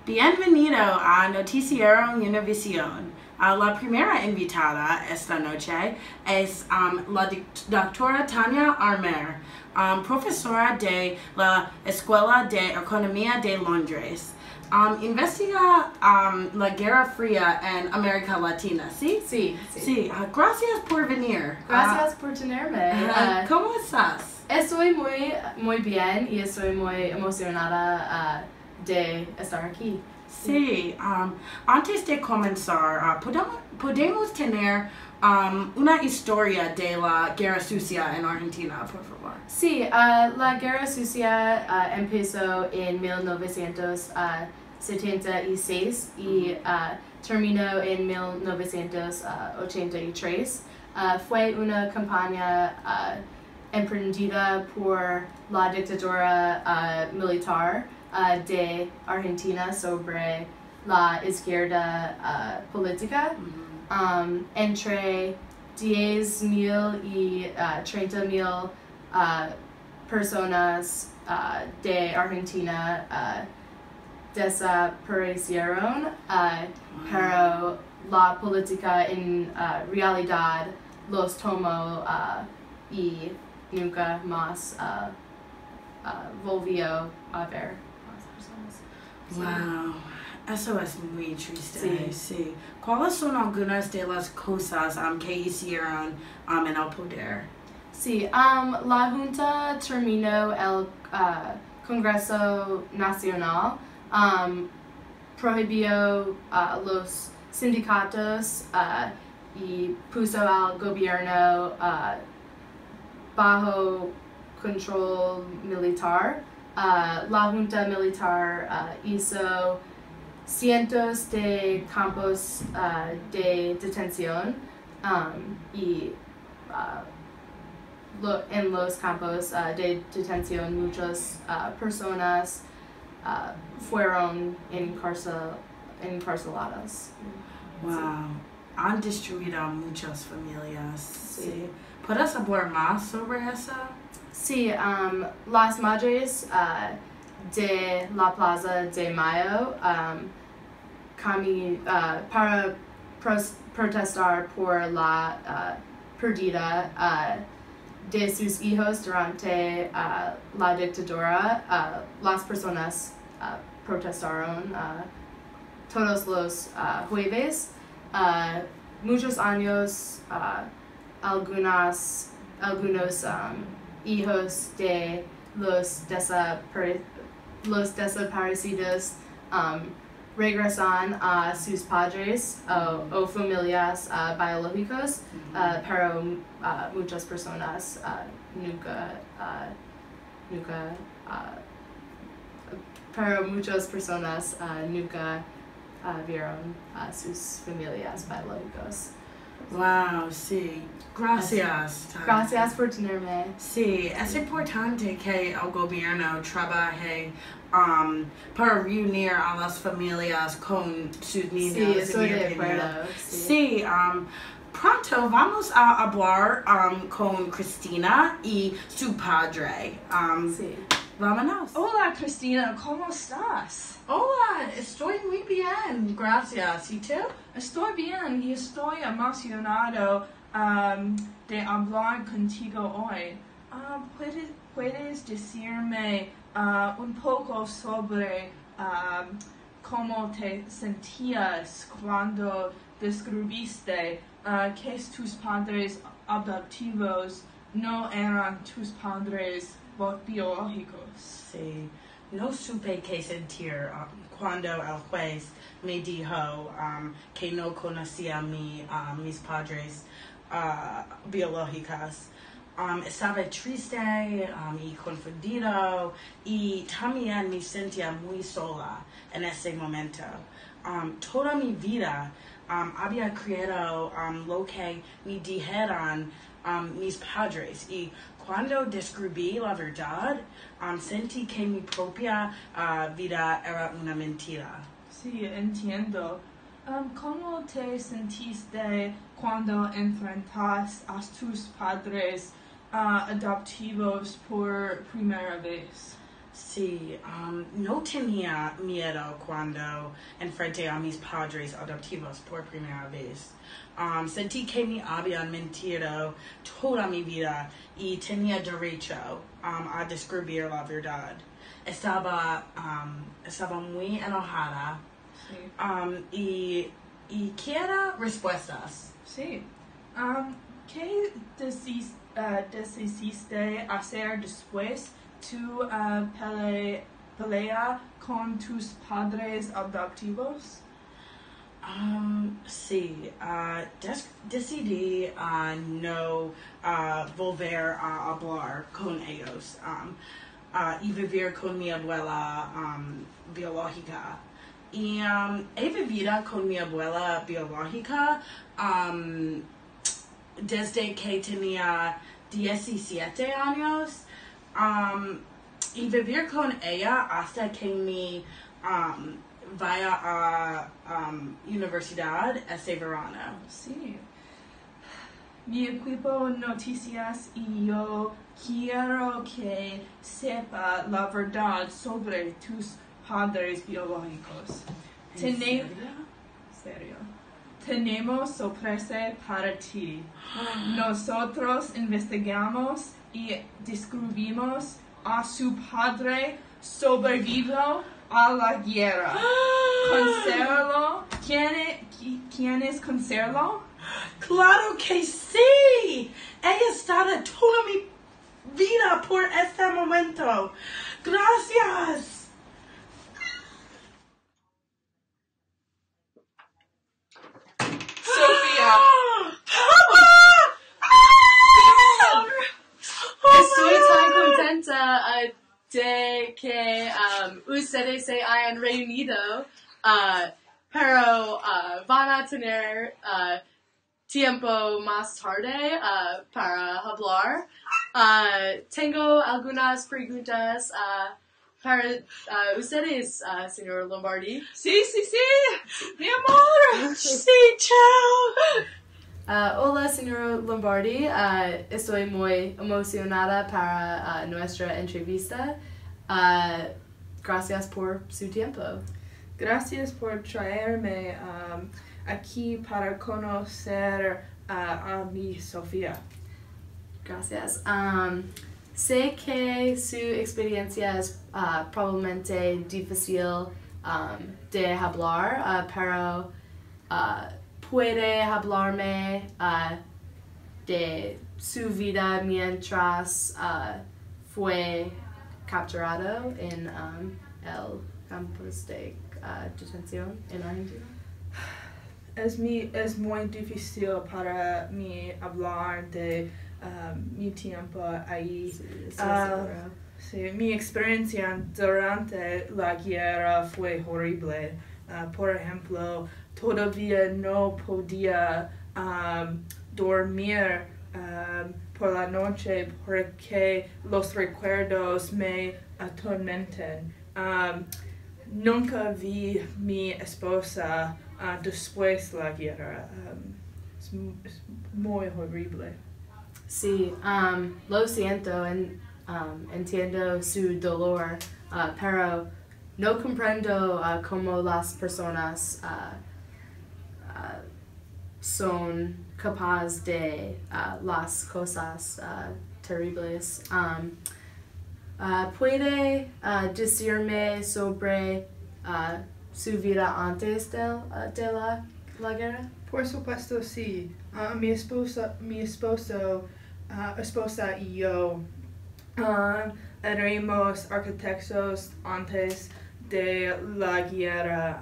Bienvenido a Noticiero Univision. La primera invitada esta noche es la doctora Tania Armer, profesora de la Escuela de Economía de Londres. Investiga la Guerra Fría en América Latina, ¿sí? Sí. Gracias por venir. Gracias por tenerme. ¿Cómo estás? Estoy muy bien y estoy muy emocionada de estar aquí. Sí, antes de comenzar, podemos tener una historia de la Guerra Sucia en Argentina, por favor. Sí, la Guerra Sucia empezó en 1976 y terminó en 1983. Fue una campaña emprendida por la dictadura militar de Argentina sobre la izquierda política. Entre 10,000 y 30,000 personas de Argentina desaparecieron, pero la política en realidad los tomó y nunca más volvió a ver más personas. Wow, eso es muy triste. Sí. ¿Cuáles son algunas de las cosas que hicieron en el poder? Sí, la Junta terminó el Congreso Nacional, prohibió los sindicatos y puso al gobierno bajo control militar. La Junta Militar hizo cientos de campos de detención y en los campos de detención muchas personas fueron encarceladas. Wow, han destruido muchas familias. Sí. ¿Puedes hablar más sobre eso? Sí, las madres de la Plaza de Mayo para protestar por la pérdida de sus hijos durante la dictadura. Las personas protestaron todos los jueves. Muchos años, algunos hijos de los desaparecidos regresan a sus padres o familias biológicos, pero muchas personas nunca vieron a sus familias biológicos. Wow, sí. Gracias. Gracias por tenerme. Sí, es importante que el gobierno trabaje para reunir a las familias con sus niños. Sí, estoy de acuerdo. Sí, pronto vamos a hablar con Cristina y su padre. Sí. Vámonos. Hola Cristina, ¿cómo estás? Hola, estoy muy bien, gracias. ¿Y tú? Estoy bien y estoy emocionado de hablar contigo hoy. ¿Puedes decirme un poco sobre cómo te sentías cuando descubriste que tus padres adoptivos no eran tus padres biológicos? Sí, no supe qué sentir cuando el juez me dijo que no conocía mis padres biológicos. Estaba triste y confundido y también me sentía muy sola en ese momento. Toda mi vida había creído lo que me dijeron mis padres y cuando descubrí la verdad, sentí que mi propia vida era una mentira. Sí, entiendo. ¿Cómo te sentiste cuando enfrentaste a tus padres adoptivos por primera vez? Sí, no tenía miedo cuando enfrenté a mis padres adoptivos por primera vez. Sentí que me habían mentido toda mi vida y tenía derecho a descubrir la verdad. Estaba muy enojada y quiero respuestas. Sí. ¿Qué decidiste hacer después tu pelea con tus padres adoptivos? Sí, decidí no volver a hablar con ellos y vivir con mi abuela biológica. Y he vivido con mi abuela biológica desde que tenía 17 años y vivir con ella hasta que me vaya a universidad ese verano. Sí. Mi equipo Noticias y yo quiero que sepa la verdad sobre tus padres biológicos. ¿En serio? Serio. Tenemos sorpresa para ti. Nosotros investigamos y descubrimos a su padre sobrevivió a la guerra. ¿Conserlo? ¿Quién es Conserlo? ¡Claro que sí! He estado toda mi vida por este momento. ¡Gracias! Sofía. Estoy tan contenta de que ustedes se hayan reunido, pero van a tener tiempo más tarde para hablar. Tengo algunas preguntas para ustedes, señor Lombardi. Sí, mi amor. Sí, chao. Hola, señor Lombardi. Estoy muy emocionada para nuestra entrevista. Gracias por su tiempo. Gracias por traerme aquí para conocer a mi Sofía. Gracias. Sé que su experiencia es probablemente difícil de hablar, pero puede hablarme de su vida mientras fue capturado en el campus de detención en Argentina. Es muy difícil para mí hablar de mi tiempo ahí. Sí, seguro. Sí, mi experiencia durante la guerra fue horrible. Por ejemplo, todavía no podía dormir por la noche porque los recuerdos me atormentan. Nunca vi mi esposa después de la guerra. Es muy horrible. Sí, lo siento, entiendo su dolor, pero no comprendo cómo las personas son capaces de las cosas terribles. ¿Puede decirme sobre su vida antes de la guerra? Por supuesto, sí. Mi esposa y yo éramos arquitectos antes de la guerra.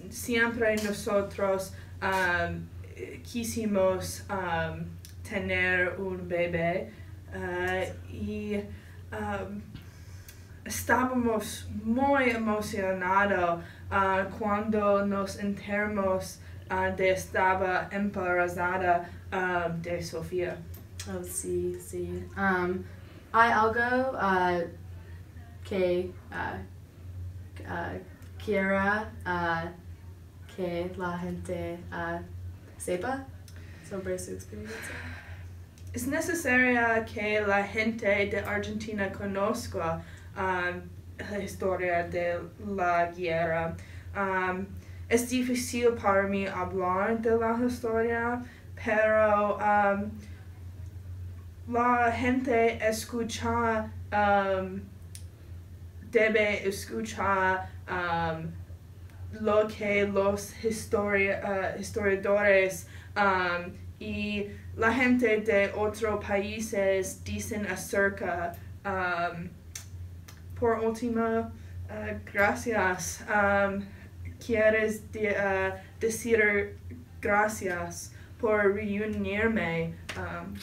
Siempre nosotros quisimos tener un bebé y estábamos muy emocionados cuando nos enteramos de estaba embarazada de Sofía. Oh, sí, sí. ¿Hay algo que quiera que la gente sepa sobre su experiencia? es necesario que la gente de Argentina conozca la historia de la guerra. Es difícil para mí hablar de la historia, pero la gente debe escuchar lo que los historiadores y la gente de otros países dicen acerca. Por último, gracias. ¿Quieres decir gracias por reunirme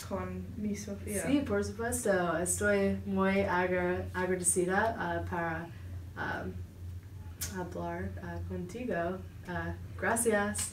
con mi Sofía? Sí, por supuesto. Estoy muy agradecida para hablar contigo. Gracias.